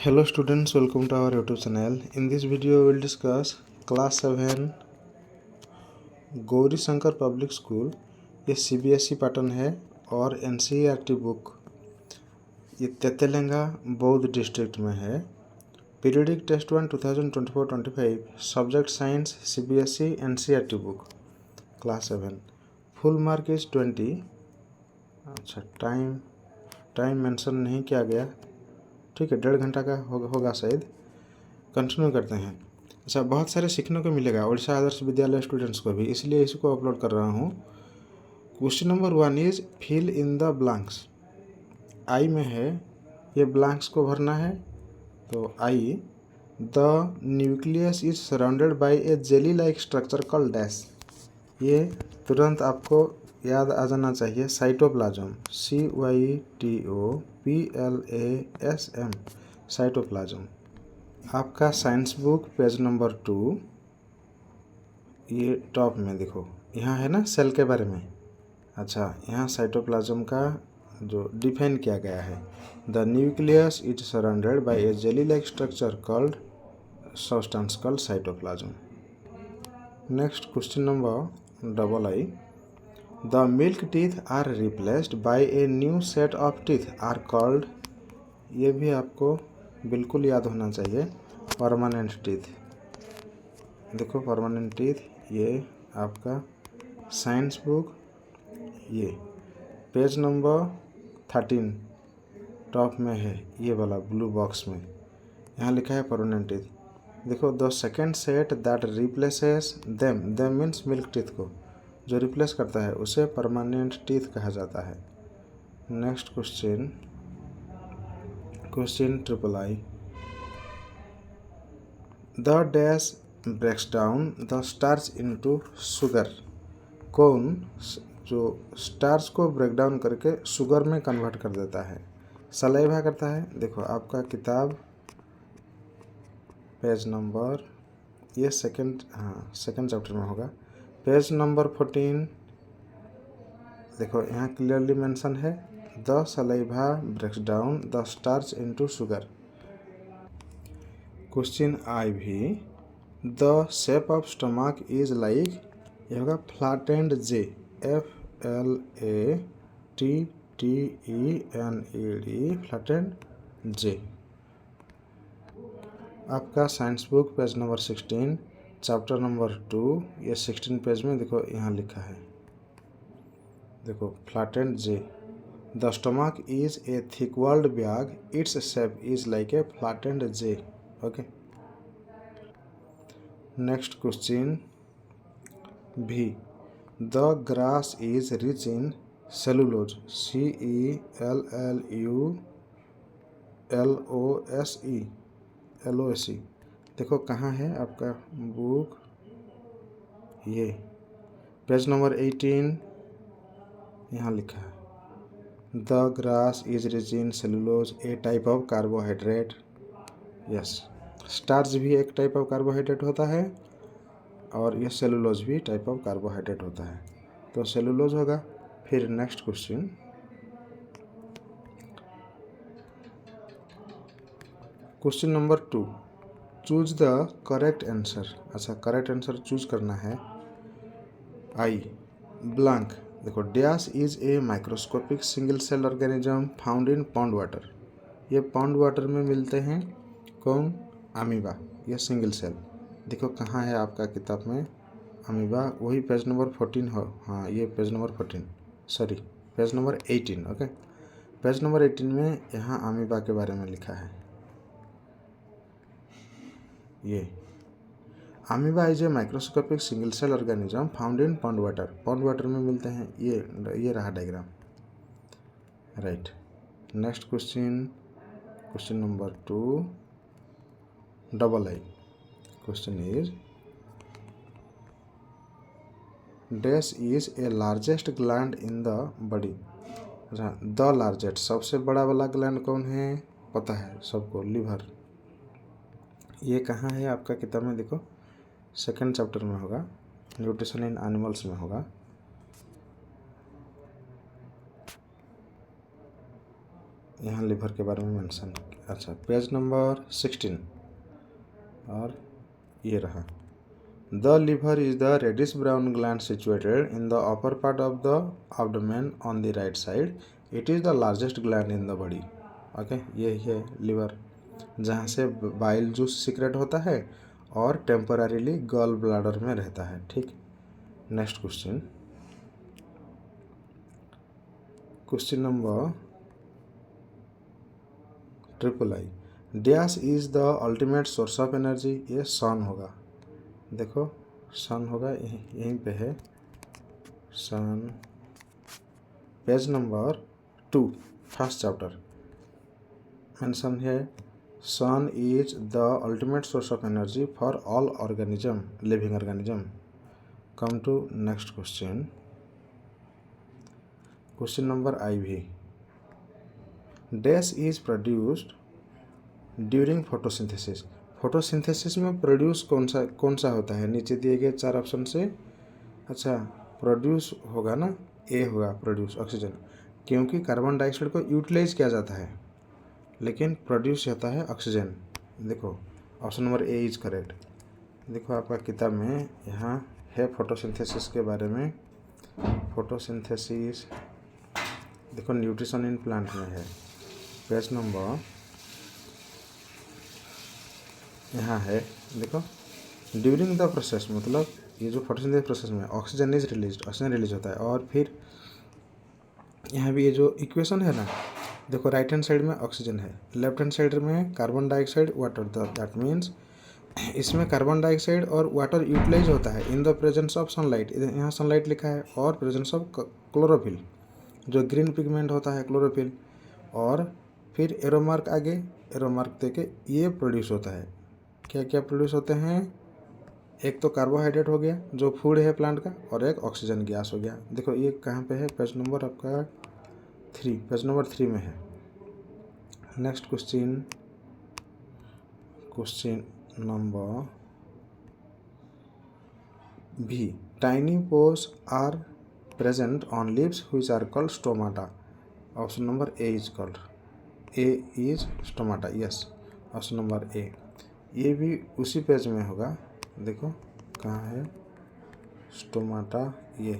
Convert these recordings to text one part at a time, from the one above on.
Hello students, welcome to our YouTube channel. In this video we will discuss class 7 Gauri Shankar public school. ये CBSE pattern है और NCERT book ये तेतेलंगा बौद्ध district में है। Periodic test 1 2024-25 subject science CBSE NCERT book class 7। Full mark is 20। अच्छा, time mention नहीं किया गया, ठीक है, 1.5 घंटा का होगा शायद। कंटिन्यू करते हैं। अच्छा, बहुत सारे सीखने को मिलेगा उड़ीसा आदर्श विद्यालय स्टूडेंट्स को भी, इसलिए इसको अपलोड कर रहा हूँ। Question number 1 is fill in the blanks. I में है, ये ब्लैंक्स को भरना है। तो I, the nucleus is surrounded by a jelly like structure called dash. ये तुरंत आपको याद आ जाना चाहिए, साइटोप्लाज्म, CYTOPLASM, साइटोप्लाज्म। आपका साइंस बुक पेज नंबर 2, ये टॉप में देखो, यहाँ है ना सेल के बारे में। अच्छा, यहाँ साइटोप्लाज्म का जो डिफाइन किया गया है, the nucleus is surrounded by a jelly like structure called substance called cytoplasm. Next question number II, the milk teeth are replaced by a new set of teeth are called. ये भी आपको बिल्कुल याद होना चाहिए, परमानेंट टीथ। देखो permanent teeth, ये आपका साइंस बुक, ये पेज नंबर 13 टॉप में है, ये वाला ब्लू बॉक्स में यहाँ लिखा है परमानेंट टीथ। देखो, the second set that replaces them means milk teeth को जो रिप्लेस करता है उसे परमानेंट टीथ कहा जाता है। Next question III, the dash breaks down the starch into sugar. कौन जो स्टार्च को ब्रेक डाउन करके शुगर में कन्वर्ट कर देता है? सलाइवा करता है। देखो आपका किताब पेज नंबर, ये सेकंड चैप्टर में होगा, पेज नंबर 14। देखो यहाँ क्लियरली मेंशन है, the saliva breaks down the starch into sugar. Question IV, the shape of stomach is like. ये होगा flattened J, FLATTENED, flattened J। आपका science book page number 16 chapter number 2, ये 16 page में देखो यहाँ लिखा है, देखो flattened J, the stomach is a thick walled bag, its shape is like a flattened J। Okay. Next question V, the grass is rich in cellulose, CELLULOSE। देखो कहाँ है आपका बुक, ये पेज नंबर 18 यहाँ लिखा है, the grass is rich in cellulose, A type of carbohydrate. Yes, starch भी एक टाइप ऑफ कार्बोहाइड्रेट होता है और ये सेलुलोज भी टाइप ऑफ कार्बोहाइड्रेट होता है, तो सेलुलोज होगा। फिर next question number 2, choose the correct answer. अच्छा, करेक्ट आंसर चूज करना है। I, blank. देखो, dash is a microscopic single cell organism found in pond water. ये पॉन्ड वाटर में मिलते हैं। कौन? अमीबा, ये सिंगल सेल। देखो कहाँ है आपका किताब में अमीबा, वही पेज नंबर 14 हो। हाँ, ये page number 14, sorry page number 18। Okay, page number 18 में यहाँ अमीबा के बारे में लिखा है। ये amoeba is a microscopic single cell organism found in pond water. Pond water में मिलते हैं। ये रहा diagram, right. Next question number 2 II, question is dash is a largest gland in the body. अच्छा, द लार्जेस्ट, सबसे बड़ा वाला gland कौन है पता है सबको, लिवर। ये कहाँ है आपका किताब में? देखो सेकंड चैप्टर में होगा, न्यूट्रिशन इन एनिमल्स में होगा। यहाँ लिवर के बारे में मेंशन अच्छा, पेज नंबर 16 और ये रहा। The liver is the reddish brown gland situated in the upper part of the abdomen on the right side. It is the largest gland in the body. Okay, ये है liver, जहाँ से bile juice secrete होता है और temporarily gall bladder में रहता है। ठीक, next question, question number I. Dash is the ultimate source of energy. ये सन होगा, देखो सन होगा, यहीं पे है sun. Page number 2 first chapter mention है, sun is the ultimate source of energy for all organism, living organism. Come to next question, question number IV। Dash is produced during photosynthesis. Photosynthesis में produce कौन सा होता है, नीचे दिए गए 4 option से। अच्छा, प्रोड्यूस होगा ना, ए होगा प्रोड्यूस, ऑक्सीजन, क्योंकि कार्बन डाइऑक्साइड को यूटिलाइज किया जाता है, लेकिन प्रोड्यूस होता है ऑक्सीजन। देखो option number A is correct. देखो आपका किताब में यहाँ है फोटोसिंथेसिस के बारे में। फोटोसिंथेसिस देखो न्यूट्रिशन इन प्लांट में है, पेज नंबर यहाँ है। देखो ड्यूरिंग द प्रोसेस, मतलब ये जो फोटोसिंथेसिस प्रोसेस में oxygen is release, oxygen release होता है। और फिर यहाँ भी ये जो इक्वेशन है ना, देखो राइट हैंड साइड में ऑक्सीजन है, लेफ्ट हैंड साइड में carbon dioxide water. That means इसमें कार्बन डाइऑक्साइड और वाटर यूटिलाइज होता है in the presence of sunlight. यहाँ सनलाइट लिखा है, और प्रेजेंस ऑफ क्लोरोफिल, जो ग्रीन पिगमेंट होता है क्लोरोफिल। और फिर एरो मार्क आगे, एरो मार्क देके ये प्रोड्यूस होता है। क्या क्या प्रोड्यूस होते हैं, एक तो कार्बोहाइड्रेट हो गया जो फूड है प्लांट का, और एक ऑक्सीजन गैस हो गया। देखो ये कहाँ पे है, पेज नंबर आपका 3, पेज नंबर 3 में है। Next question, question number B। Tiny pores are present on leaves which are called stomata. Option number A is called, A is stomata, yes, option number A. ये भी उसी page में होगा, देखो कहाँ है स्टोमाटा, ये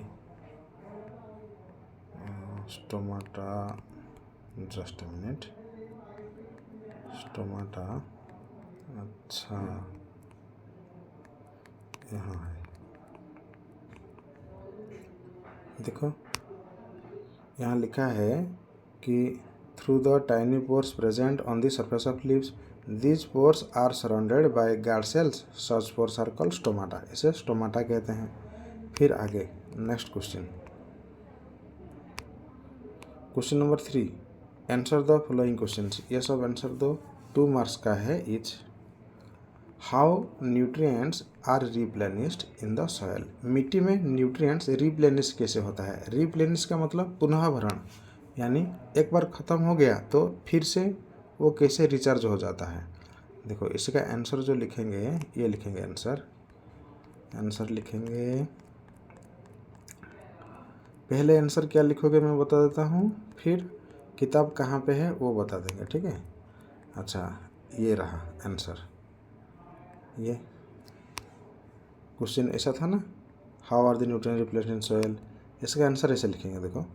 stomata, just a minute, stomata, अच्छा यहाँ है। देखो यहाँ लिखा है कि through the tiny pores present on the surface of leaves, these pores are surrounded by guard cells, such pores are called stomata। इसे स्टोमाटा कहते हैं। फिर आगे next question, question number 3। Answer the following questions. ये सब answer दो, 2 marks का है each. How nutrients are replenished in the soil. मिट्टी में न्यूट्रिएंट्स रिप्लेनिश कैसे होता है। रिप्लेनिश का मतलब पुनः भरण, यानी एक बार ख़त्म हो गया तो फिर से वो कैसे रिचार्ज हो जाता है। देखो इसका आंसर जो लिखेंगे, ये लिखेंगे आंसर लिखेंगे। पहले आंसर क्या लिखोगे मैं बता देता हूँ, फिर किताब कहाँ पे है वो बता देंगे, ठीक है। अच्छा, ये रहा आंसर। ये क्वेश्चन ऐसा था ना, how are the nutrients replaced in soil. इसका आंसर ऐसे लिखेंगे, देखो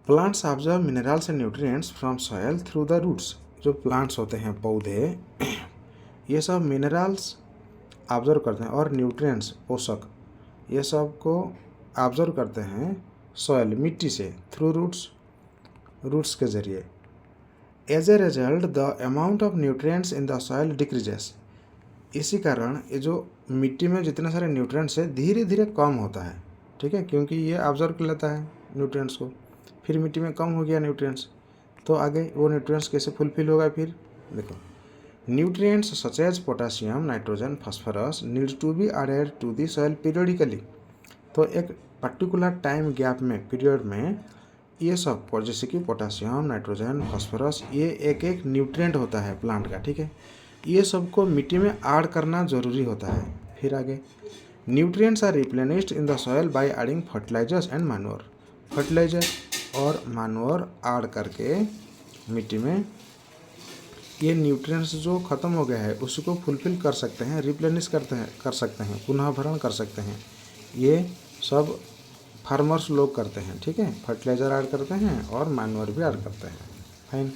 plants observe minerals and nutrients from soil through the roots. जो प्लांट्स होते हैं, पौधे, ये सब मिनरल्स ऑब्जर्व करते हैं, और न्यूट्रिएंट्स, पोषक, ये सब को ऑब्जर्व करते हैं सॉइल, मिट्टी से, थ्रू रूट्स के जरिए। As a result the amount of nutrients in the soil decreases. इसी कारण ये जो मिट्टी में जितने सारे न्यूट्रिएंट्स है धीरे धीरे कम होता है, ठीक है, क्योंकि ये ऑब्जर्व कर लेता है न्यूट्रिएंट्स को। फिर मिट्टी में कम हो गया न्यूट्रिएंट्स, तो आगे वो न्यूट्रिएंट्स कैसे फुलफिल होगा। फिर देखो nutrients such as potassium, nitrogen, phosphorus needs to be added to the soil periodically. तो एक पर्टिकुलर टाइम गैप में, पीरियड में, ये सब जैसे कि पोटासियम, नाइट्रोजन, फास्फोरस, ये एक एक न्यूट्रिएंट होता है प्लांट का, ठीक है। ये सबको मिट्टी में ऐड करना ज़रूरी होता है। फिर आगे nutrients are replenished in the soil by adding fertilisers and manure. Fertiliser और मैन्योर ऐड करके मिट्टी में ये न्यूट्रिएंट्स जो ख़त्म हो गया है उसको फुलफिल कर सकते हैं, रिप्लेनिश कर सकते हैं, पुनः भरण कर सकते हैं। ये सब फार्मर्स लोग करते हैं, ठीक है। फर्टिलाइज़र ऐड करते हैं और मैन्योर भी ऐड करते हैं। फाइन।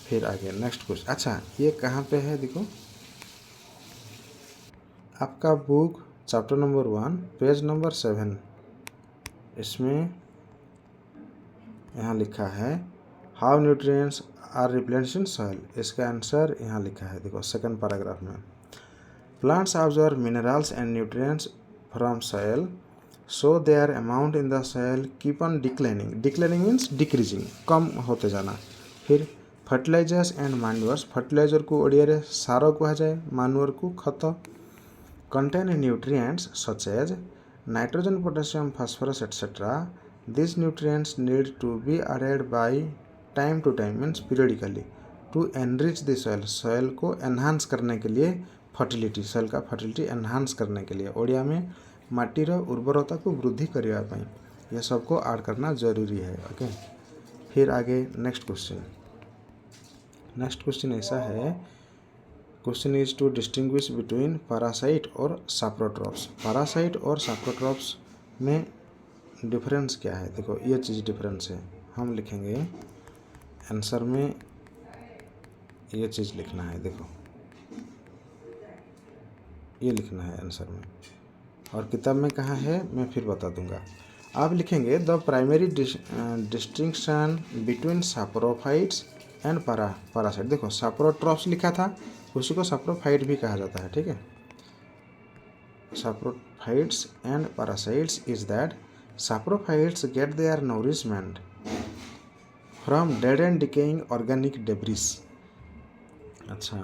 फिर आगे नेक्स्ट क्वेश्चन। अच्छा, ये कहाँ पे है देखो, आपका book chapter number 1 page number 7, इसमें यहाँ लिखा है how nutrients are replenished in soil. इसका आंसर यहाँ लिखा है देखो, सेकंड पैराग्राफ में। Plants observe minerals and nutrients from soil so their amount in the soil keep on declining. Declining means decreasing, कम होते जाना। फिर फर्टिलाइजर्स एंड मैन्योर्स, फर्टिलाइजर को ओडिया सार कहुए, मैन्योर को खत। Contain nutrients such as nitrogen, potassium, phosphorus etcetera. These nutrients need to be added by time to time means periodically to enrich the soil। soil को enhance करने के लिए, fertility, soil का fertility enhance करने के लिए, ओडिया में माटीर उर्वरता को वृद्धि करने पाई यह सबको ऐड करना जरूरी है। ओके। फिर आगे नेक्स्ट क्वेश्चन। नेक्स्ट क्वेश्चन ऐसा है, question is to distinguish between parasite और सैप्रोट्रॉप्स। पैरासाइट और सैप्रोट्रॉप्स में डिफरेंस क्या है देखो, ये चीज़ डिफरेंस है। हम लिखेंगे आंसर में, ये चीज़ लिखना है देखो, ये लिखना है आंसर में, और किताब में कहाँ है मैं फिर बता दूंगा। आप लिखेंगे the primary distinction between saprophytes and parasite. देखो सैप्रोट्रॉप्स लिखा था, उसी को सैप्रोफाइट भी कहा जाता है, ठीक है। Saprophytes and parasites is that saprophytes get their nourishment from dead and decaying organic debris। अच्छा,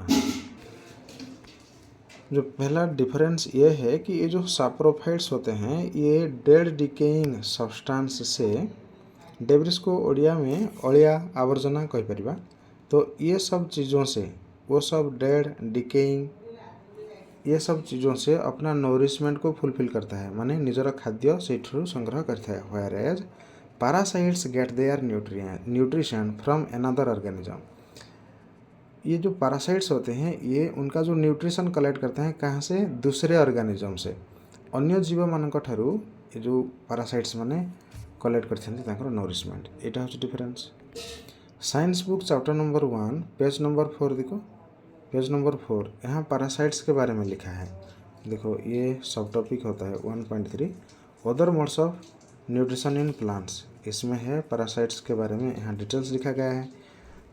जो पहला डिफरेंस ये है कि ये जो सैप्रोफाइट्स होते हैं ये डेड डिकेइंग सब्सटेंस से, डेब्रिस को ओडिया में अलिया आवर्जना कहीपर, तो ये सब चीज़ों से, वो सब डेड डिकेइंग ये सब चीज़ों से अपना नोरिशमेंट को फुलफिल करता है, माने निजर खाद्य से संग्रह करता है। Where as parasites get their nutrition from another organism. ये जो पैरासाइट्स होते हैं ये उनका जो न्यूट्रिशन कलेक्ट करते हैं कहाँ से, दूसरे ऑर्गेनिज्म से। अन्य जीव मानक ठारू ये जो पैरासाइट्स माने कलेक्ट करते नोरिशमेंट, यहाँ हूँ difference. Science book chapter number 1 page number 4 देखो, पेज नंबर 4 यहाँ पैरासाइट्स के बारे में लिखा है देखो। ये सब टॉपिक होता है 1.3 other modes of nutrition in plants, इसमें है पैरासाइट्स के बारे में यहाँ डिटेल्स लिखा गया है।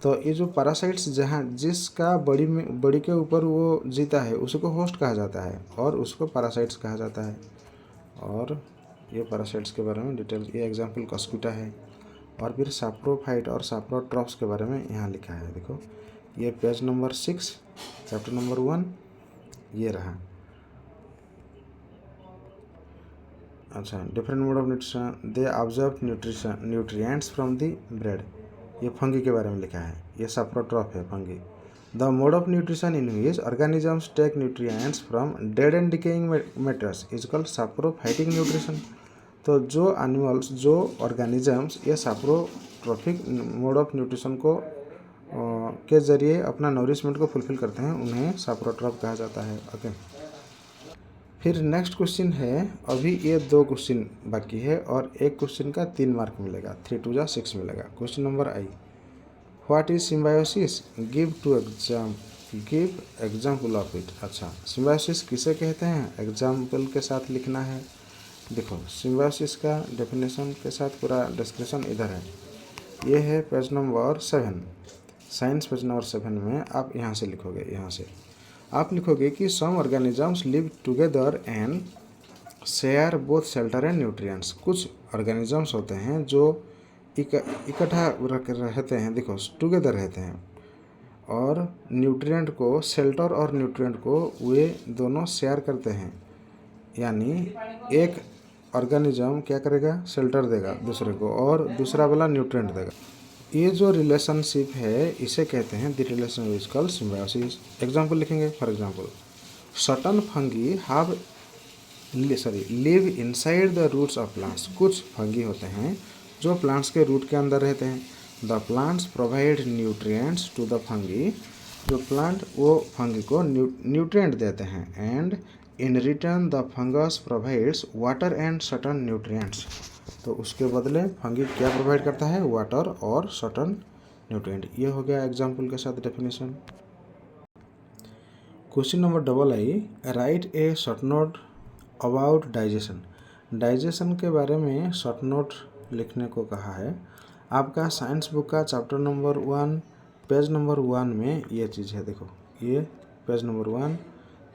तो ये जो पैरासाइट्स जहाँ जिसका बड़ी के ऊपर वो जीता है उसको होस्ट कहा जाता है और उसको पैरासाइट्स कहा जाता है। और ये पैरासाइट्स के बारे में डिटेल्स, ये एग्जाम्पल कॉस्क्यूटा है। और फिर सैप्रोफाइट और सैप्रोट्रॉप्स के बारे में यहाँ लिखा है देखो, ये पेज नंबर 6 चैप्टर नंबर 1 ये रहा। अच्छा, different mode of nutrition, they observe nutrients from the bread, ये फंगी के बारे में लिखा है, ये सैप्रोट्रॉप है fungi. The mode of nutrition in which organisms take nutrients from dead and decaying matters is called saprophytic nutrition. तो जो एनिमल्स, जो ऑर्गेनिजम्स ये सैप्रोट्रॉपिक मोड ऑफ न्यूट्रिशन को के जरिए अपना नोरिशमेंट को फुलफिल करते हैं, उन्हें सैप्रोट्रॉप कहा जाता है। ओके। फिर नेक्स्ट क्वेश्चन है, अभी ये 2 क्वेश्चन बाकी है और एक क्वेश्चन का 3 मार्क मिलेगा, 3 2 जा 6 मिलेगा। Question number I, what is symbiosis, give example of it. अच्छा, सिम्बायोसिस किसे कहते हैं एग्जाम्पल के साथ लिखना है। देखो सिम्बायोसिस का डेफिनेशन के साथ पूरा डिस्क्रिप्शन इधर है, ये है page number 7, science page number 7 में आप यहाँ से लिखोगे, यहाँ से आप लिखोगे कि some organisms live together and share both shelter and nutrients. कुछ ऑर्गेनिजम्स होते हैं जो इकट्ठा रहते हैं, देखो टुगेदर रहते हैं, और न्यूट्रिएंट को, शेल्टर और न्यूट्रिएंट को वे दोनों शेयर करते हैं। यानी एक ऑर्गेनिज्म क्या करेगा, शेल्टर देगा दूसरे को और दूसरा वाला न्यूट्रिएंट देगा। ये जो रिलेशनशिप है इसे कहते हैं the relation is called symbiosis. Example लिखेंगे, for example certain fungi have live inside the roots of plants. कुछ फंगी होते हैं जो प्लांट्स के रूट के अंदर रहते हैं। The plants provide nutrients to the fungi, जो प्लांट वो फंगी को न्यूट्रिएंट देते हैं, and in return the fungus provides water and certain nutrients, तो उसके बदले फंगी क्या प्रोवाइड करता है, वाटर और सर्टन न्यूट्रिएंट। ये हो गया एग्जाम्पल के साथ definition. Question number double I, right A short note about digestion. Digestion के बारे में शॉर्ट नोट लिखने को कहा है। आपका साइंस बुक का चैप्टर नंबर 1 पेज नंबर 1 में ये चीज़ है, देखो ये पेज नंबर 1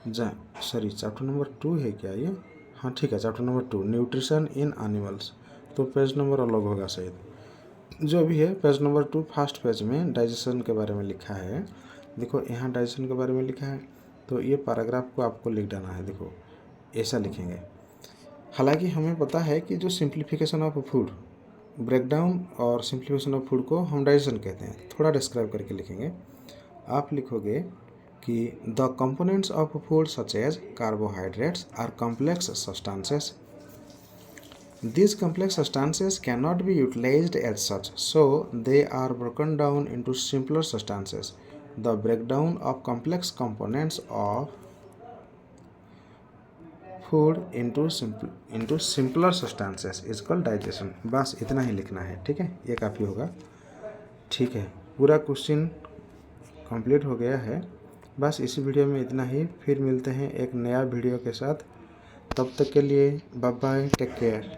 चैप्टर नंबर 2 है क्या ये, हाँ ठीक है, chapter number 2 nutrition in animals, तो पेज नंबर अलग होगा शायद। जो भी है पेज नंबर 2 फर्स्ट पेज में डाइजेशन के बारे में लिखा है। देखो यहाँ डाइजेशन के बारे में लिखा है, तो ये पैराग्राफ को आपको लिख डालना है। देखो ऐसा लिखेंगे। हालांकि हमें पता है कि जो सिंप्लीफिकेशन ऑफ फूड, ब्रेकडाउन और सिंप्लीफिकेशन ऑफ फूड को हम डाइजेशन कहते हैं। थोड़ा डिस्क्राइब करके लिखेंगे। आप लिखोगे कि the components of food such as carbohydrates are complex substances. These complex substances cannot be utilized as such, so they are broken down into simpler substances. The breakdown of complex components of food into simpler substances is called digestion. बस इतना ही लिखना है, ठीक है, ये काफ़ी होगा। ठीक है, पूरा क्वेश्चन कंप्लीट हो गया है। बस इसी वीडियो में इतना ही, फिर मिलते हैं एक नया वीडियो के साथ। तब तक के लिए बाय बाय, टेक केयर।